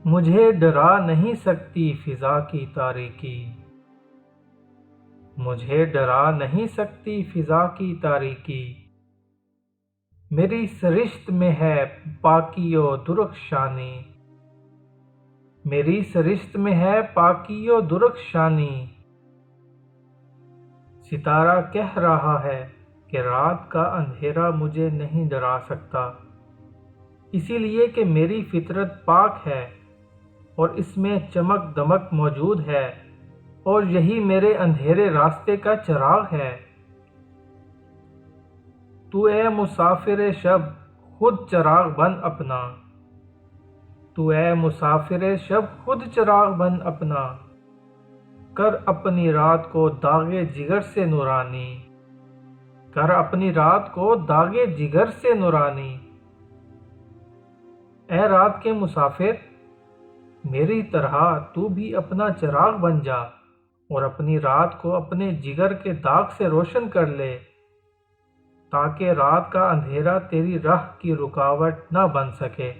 مجھے ڈرا نہیں سکتی فضا کی تاریکی، مجھے ڈرا نہیں سکتی فضا کی تاریکی، میری سرشت میں ہے پاکی و درخشانی، میری سرشت میں ہے پاکی و درخشانی۔ ستارہ کہہ رہا ہے کہ رات کا اندھیرا مجھے نہیں ڈرا سکتا، اسی لیے کہ میری فطرت پاک ہے اور اس میں چمک دمک موجود ہے، اور یہی میرے اندھیرے راستے کا چراغ ہے۔ تو اے مسافر شب خود چراغ بن اپنا، تو اے مسافر شب خود چراغ بن اپنا، کر اپنی رات کو داغ جگر سے نورانی، کر اپنی رات کو داغ جگر سے نورانی۔ اے رات کے مسافر، میری طرح تو بھی اپنا چراغ بن جا اور اپنی رات کو اپنے جگر کے داغ سے روشن کر لے، تاکہ رات کا اندھیرا تیری راہ کی رکاوٹ نہ بن سکے۔